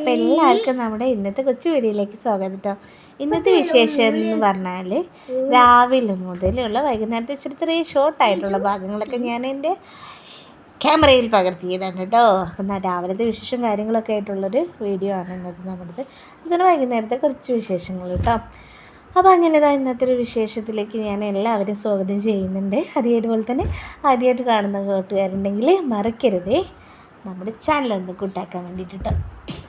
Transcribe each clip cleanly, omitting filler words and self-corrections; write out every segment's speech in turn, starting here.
അപ്പോൾ എല്ലാവർക്കും നമ്മുടെ ഇന്നത്തെ കൊച്ചു വീഡിയോയിലേക്ക് സ്വാഗതം കേട്ടോ. ഇന്നത്തെ വിശേഷം എന്ന് പറഞ്ഞാൽ രാവിലെ മുതലുള്ള വൈകുന്നേരത്തെ ചെറിയ ചെറിയ ഷോർട്ടായിട്ടുള്ള ഭാഗങ്ങളൊക്കെ ഞാൻ എൻ്റെ ക്യാമറയിൽ പകർത്തിയതാണ് കേട്ടോ. അപ്പം രാവിലത്തെ വിശേഷം കാര്യങ്ങളൊക്കെ ആയിട്ടുള്ളൊരു വീഡിയോ ആണ് ഇന്നത്തെ നമ്മുടേത്. അതുപോലെ വൈകുന്നേരത്തെ കുറച്ച് വിശേഷങ്ങൾ കേട്ടോ. അപ്പോൾ അങ്ങനെ ഇന്നത്തെ ഒരു വിശേഷത്തിലേക്ക് ഞാൻ എല്ലാവരും സ്വാഗതം ചെയ്യുന്നുണ്ട്. അതുപോലെ തന്നെ ആദ്യമായിട്ട് കാണുന്ന കൂട്ടുകാരുണ്ടെങ്കിൽ മറക്കരുതേ നമ്മുടെ ചാനലൊന്ന് കൂട്ടാക്കാൻ വേണ്ടിയിട്ട് കേട്ടോ.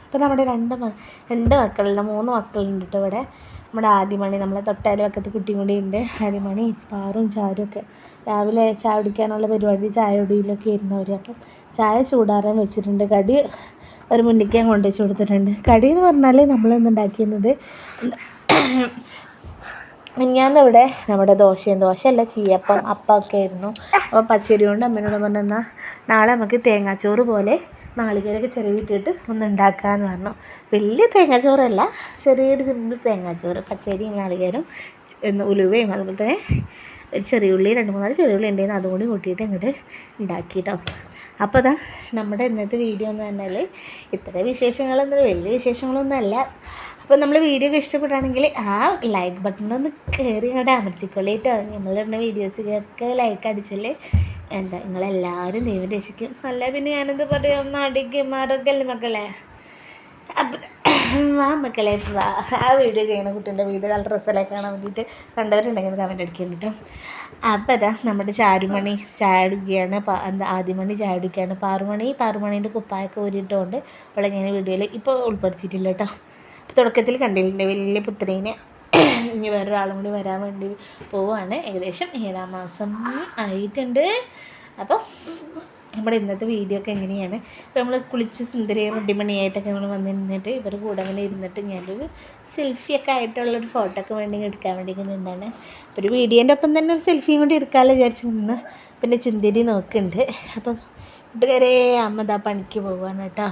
ഇപ്പോൾ നമ്മുടെ രണ്ട് മക്കളുണ്ട്, 3 മക്കളുണ്ട് കേട്ടോ. ഇവിടെ നമ്മുടെ ആദ്യമണി, നമ്മളെ തൊട്ടാലും വക്കത്ത് കുട്ടിയും കൂടി ഉണ്ട്. ആദ്യമണി പാറും ചാരും ഒക്കെ രാവിലെ ചായ കുടിക്കാനുള്ള പരിപാടി ചായ കുടിയിലൊക്കെ ഇരുന്നവർ. അപ്പം ചായ ചൂടാറാൻ വെച്ചിട്ടുണ്ട്. കടി ഒരു മുന്നിക്കാൻ കൊണ്ടുവച്ച് കൊടുത്തിട്ടുണ്ട്. കടി എന്ന് പറഞ്ഞാൽ നമ്മളിന്ന് ഉണ്ടാക്കിയിരുന്നത് മിനിഞ്ഞാന്നിവിടെ നമ്മുടെ ദോശയല്ല അപ്പമൊക്കെ ആയിരുന്നു. അപ്പോൾ പച്ചരി കൊണ്ട് അമ്മേനോട് പറഞ്ഞാൽ നാളെ നമുക്ക് തേങ്ങാച്ചോറ് പോലെ നാളികേരൊക്കെ ചിരവിട്ടിട്ട് ഒന്ന് ഉണ്ടാക്കാമെന്ന് പറഞ്ഞു. വലിയ തേങ്ങാച്ചോറല്ല, ചെറിയൊരു സിമ്പിൾ തേങ്ങാച്ചോറ്, പച്ചരിയും നാളികേരം ഉലുവയും അതുപോലെ തന്നെ ഒരു ചെറിയുള്ളി 2-3 ചെറിയുള്ളി ഉണ്ടായിരുന്നു, അതും കൂടി കൂട്ടിയിട്ട് അങ്ങോട്ട് ഉണ്ടാക്കി കേട്ടോ. അപ്പോൾ നമ്മുടെ ഇന്നത്തെ വീഡിയോ എന്ന് പറഞ്ഞാൽ ഇത്ര വിശേഷങ്ങളൊന്നും വലിയ വിശേഷങ്ങളൊന്നും അല്ല. അപ്പോൾ നമ്മൾ വീഡിയോ ഒക്കെ ഇഷ്ടപ്പെടുകയാണെങ്കിൽ ആ ലൈക്ക് ബട്ടണൊന്ന് കയറി അങ്ങോട്ട് അമർത്തിക്കൊള്ളി കേട്ടോ. നമ്മളിടുന്ന വീഡിയോസൊക്കെ ലൈക്ക് അടിച്ചല്ലേ നിങ്ങളെല്ലാവരും ദൈവം രക്ഷിക്കും. അല്ല പിന്നെ ഞാനെന്ത് പറയാം, ഒന്ന് അടിക്കുമാറൊക്കെ അല്ലേ മക്കളെ. അപ്പം മക്കളെ ആ വീഡിയോ ചെയ്യണ കുട്ടീൻ്റെ വീഡിയോ നല്ല ഡ്രസ്സെല്ലാം കാണാൻ വേണ്ടിയിട്ട് കണ്ടവരുണ്ടെങ്കിൽ കമൻറ്റ് അടിക്കാൻ കേട്ടോ. അപ്പോൾ നമ്മുടെ ചാരുമണി ചായ കുടിക്കുകയാണ്, ആദ്യമണി ചായ കുടിക്കുകയാണ്. പാറുമണീൻ്റെ കുപ്പായൊക്കെ ഊരിയിട്ടുകൊണ്ട് അവളെ ഞാൻ വീഡിയോയിൽ ഇപ്പോൾ ഉൾപ്പെടുത്തിയിട്ടില്ല കേട്ടോ. തുടക്കത്തിൽ കണ്ടിട്ടുണ്ട് വലിയ പുത്രീനെ. ഇനി വേറൊരാളും കൂടി വരാൻ വേണ്ടി പോവുകയാണ്. ഏകദേശം 7-ാം മാസം ആയിട്ടുണ്ട്. അപ്പം നമ്മുടെ ഇന്നത്തെ വീഡിയോ ഒക്കെ എങ്ങനെയാണ്, ഇപ്പോൾ നമ്മൾ കുളിച്ച് സുന്ദരിയും മുടിമണിയായിട്ടൊക്കെ നമ്മൾ വന്നിരുന്നിട്ട് ഇവർ കൂടെ അങ്ങനെ ഇരുന്നിട്ട് ഞാനൊരു സെൽഫിയൊക്കെ ആയിട്ടുള്ളൊരു ഫോട്ടോ ഒക്കെ വേണ്ടി എടുക്കാൻ വേണ്ടി നിന്നാണ്. ഒരു വീഡിയോൻ്റെ ഒപ്പം തന്നെ ഒരു സെൽഫിയും കൂടി എടുക്കാമല്ലോ വിചാരിച്ച് നിന്ന്. പിന്നെ ചുന്തിരി നോക്കുന്നുണ്ട്. അപ്പം കൂട്ടുകാരെ അമ്മ പണിക്ക് പോവുകയാണ് കേട്ടോ.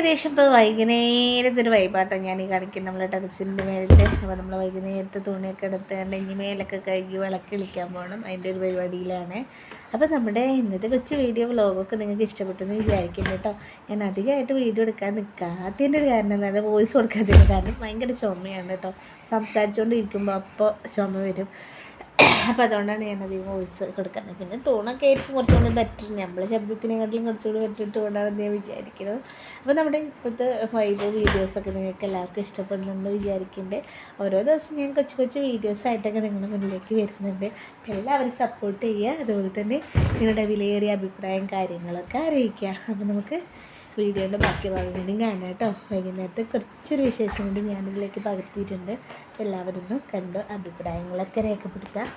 ഏകദേശം ഇപ്പോൾ വൈകുന്നേരത്തൊരു വൈബാട്ടോ ഞാൻ ഈ കാണിക്കുന്നത് നമ്മളെ ടെറസിൻ്റെ മേലത്തെ. അപ്പോൾ നമ്മൾ വൈകുന്നേരത്തെ തുണിയൊക്കെ എടുത്തുകൊണ്ട് ഇനി മേലൊക്കെ കഴുകി വിളക്ക് കളിക്കാൻ പോകണം, അതിൻ്റെ ഒരു പരിപാടിയിലാണ്. അപ്പോൾ നമ്മുടെ ഇന്നത്തെ കൊച്ചു വീഡിയോ വ്ലോഗൊക്കെ നിങ്ങൾക്ക് ഇഷ്ടപ്പെട്ടെന്ന് വിചാരിക്കുന്നു കേട്ടോ. ഞാൻ അധികമായിട്ട് വീഡിയോ എടുക്കാൻ നിൽക്കാത്തതിൻ്റെ ഒരു കാരണം എന്താണ്, വോയിസ് കൊടുക്കാത്തതിൻ്റെ കാരണം ഭയങ്കര ചുമയാണ് കേട്ടോ. സംസാരിച്ചുകൊണ്ടിരിക്കുമ്പോൾ അപ്പോൾ ചുമ വരും. അപ്പോൾ അതുകൊണ്ടാണ് ഞാനധികം വോയിസ് കൊടുക്കുന്നത്. പിന്നെ ടോണൊക്കെ ആയിരിക്കും കുറച്ചുകൂടി ബെറ്റർ, നമ്മളെ ശബ്ദത്തിനെക്കാട്ടിലും കുറച്ചുകൂടി ബെറ്റർ ടോണാണെന്ന് ഞാൻ വിചാരിക്കുന്നത്. അപ്പോൾ നമ്മുടെ ഇപ്പോഴത്തെ വൈബ് വീഡിയോസൊക്കെ നിങ്ങൾക്ക് എല്ലാവർക്കും ഇഷ്ടപ്പെടുന്നുണ്ടെന്ന് വിചാരിക്കുന്നുണ്ട്. ഓരോ ദിവസം ഞാൻ കൊച്ചു കൊച്ചു വീഡിയോസായിട്ടൊക്കെ നിങ്ങളുടെ മുന്നിലേക്ക് വരുന്നുണ്ട്. എല്ലാവരും സപ്പോർട്ട് ചെയ്യുക. അതുപോലെ തന്നെ നിങ്ങളുടെ വിലയേറിയ അഭിപ്രായം കാര്യങ്ങളൊക്കെ അറിയിക്കുക. അപ്പോൾ നമുക്ക് വീഡിയോയുടെ ബാക്കി ഭാഗം കൂടിയും കാണാം കേട്ടോ. വൈകുന്നേരത്തെ കുറച്ചൊരു വിശേഷം കൂടി ഞാനിതിലേക്ക് പകർത്തിയിട്ടുണ്ട്. എല്ലാവരും ഒന്ന് കണ്ടു അഭിപ്രായങ്ങളൊക്കെ രേഖപ്പെടുത്താം.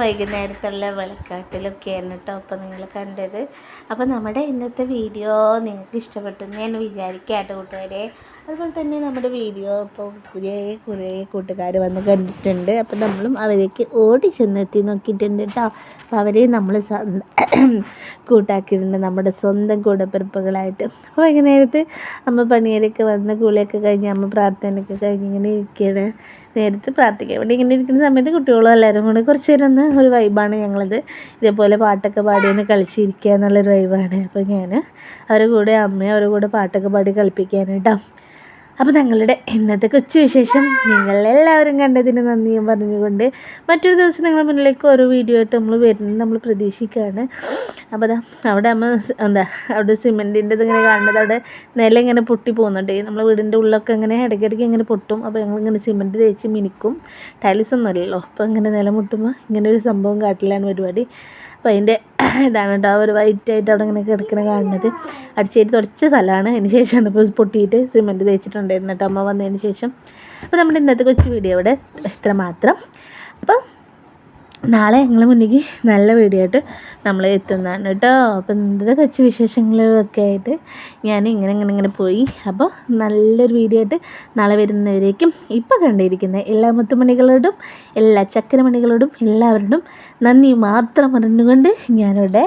വൈകുന്നേരത്തുള്ള വിളക്കാട്ടിലൊക്കെയാണ് കേട്ടോ അപ്പോൾ നിങ്ങൾ കണ്ടത്. അപ്പോൾ നമ്മുടെ ഇന്നത്തെ വീഡിയോ നിങ്ങൾക്ക് ഇഷ്ടപ്പെട്ടു ഞാൻ വിചാരിക്കാം കേട്ടോ കൂട്ടുകാരെ. അതുപോലെ തന്നെ നമ്മുടെ വീഡിയോ ഇപ്പോൾ കുറേ കൂട്ടുകാർ വന്ന് കണ്ടിട്ടുണ്ട്. അപ്പോൾ നമ്മളും അവരേക്ക് ഓടി ചെന്നെത്തി നോക്കിയിട്ടുണ്ട് കേട്ടോ. അപ്പോൾ അവരെയും നമ്മൾ കൂട്ടാക്കിയിട്ടുണ്ട് നമ്മുടെ സ്വന്തം കൂടപ്പിറപ്പുകളായിട്ട്. അപ്പോൾ വൈകുന്നേരത്ത് അമ്മ പണിയൊക്കെ വന്ന് കുളിയൊക്കെ കഴിഞ്ഞ് അമ്മ പ്രാർത്ഥനയൊക്കെ കഴിഞ്ഞ് ഇങ്ങനെ ഇരിക്കുകയാണ്. നേരത്തെ പ്രാർത്ഥിക്കാൻ വേണ്ടി ഇങ്ങനെ ഇരിക്കുന്ന സമയത്ത് കുട്ടികളും എല്ലാവരും കൂടെ കുറച്ച് നേരം ഒന്ന് ഒരു വൈബാണ് ഞങ്ങളത്. ഇതേപോലെ പാട്ടൊക്കെ പാടിയൊന്ന് കളിച്ചിരിക്കുക എന്നുള്ളൊരു വൈബാണ്. അപ്പോൾ ഞാൻ അവരുടെ കൂടെ അമ്മയും അവരുടെ കൂടെ പാട്ടൊക്കെ പാടി കളിപ്പിക്കാൻ കേട്ടോ. അപ്പോൾ ഞങ്ങളുടെ ഇന്നത്തെ കൊച്ചു വിശേഷം നിങ്ങളെല്ലാവരും കണ്ടതിന് നന്ദിയും പറഞ്ഞുകൊണ്ട് മറ്റൊരു ദിവസം നിങ്ങളുടെ മുന്നിലേക്ക് ഓരോ വീഡിയോ ആയിട്ട് നമ്മൾ വരുന്നത് നമ്മൾ പ്രതീക്ഷിക്കുകയാണ്. അപ്പോൾ അവിടെ അമ്മ അവിടെ സിമെൻറ്റിൻ്റെ ഇതിങ്ങനെ കാണുന്നത് അവിടെ നില ഇങ്ങനെ പൊട്ടി പോകുന്നുണ്ട്. നമ്മൾ വീടിൻ്റെ ഉള്ളൊക്കെ ഇങ്ങനെ ഇടയ്ക്കിടയ്ക്ക് ഇങ്ങനെ പൊട്ടും. അപ്പോൾ ഞങ്ങളിങ്ങനെ സിമെൻറ്റ് തേച്ച് മിനിക്കും. ടൈൽസ് ഒന്നും അല്ലല്ലോ. അപ്പോൾ ഇങ്ങനെ നില മുട്ടുമ്പോൾ ഇങ്ങനെ ഒരു സംഭവം കാട്ടിലാണ് പരിപാടി. അപ്പോൾ അതിൻ്റെ ഇതാണ് കേട്ടോ ഒരു വൈറ്റായിട്ട് അവിടെ ഇങ്ങനെ കിടക്കണ കാണുന്നത്. അടിച്ചേരി തുടച്ച സ്ഥലമാണ്. അതിന് ശേഷമാണ് ഇപ്പോൾ പൊട്ടിയിട്ട് സിമെൻറ്റ് തേച്ചിട്ടുണ്ടായിരുന്നു കേട്ടോ അമ്മ വന്നതിന് ശേഷം. അപ്പോൾ നമ്മുടെ ഇന്നത്തെ കൊച്ചു വീഡിയോ ഇവിടെ ഇത്ര മാത്രം. അപ്പോൾ നാളെ ഞങ്ങൾ മുന്നിലേക്ക് നല്ല വീഡിയോ ആയിട്ട് നമ്മൾ എത്തുന്നതാണ് കേട്ടോ. അപ്പോൾ ഇന്നത്തെ കൊച്ചു വിശേഷങ്ങളൊക്കെ ആയിട്ട് ഞാൻ ഇങ്ങനെ പോയി. അപ്പോൾ നല്ലൊരു വീഡിയോ ആയിട്ട് നാളെ വരുന്നവരേക്കും ഇപ്പോൾ കണ്ടിരിക്കുന്ന എല്ലാ മുത്തുമണികളോടും എല്ലാ ചക്കരമണികളോടും എല്ലാവരോടും നന്ദി മാത്രം പറഞ്ഞുകൊണ്ട് ഞാനിവിടെ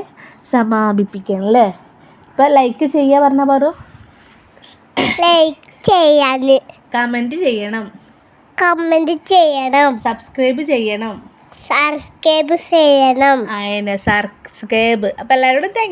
സമാപിപ്പിക്കണം അല്ലേ. ഇപ്പോൾ ലൈക്ക് ചെയ്യുക പറഞ്ഞാൽ പറയൂ. ലൈക്ക് ചെയ്യാൻ, കമൻറ്റ് ചെയ്യണം, സബ്സ്ക്രൈബ് ചെയ്യണം. സബ്സ്ക്രൈബ് ചെയ്യണം. സബ്സ്ക്രൈബ്. അപ്പോൾ എല്ലാവരോടും താങ്ക് യു.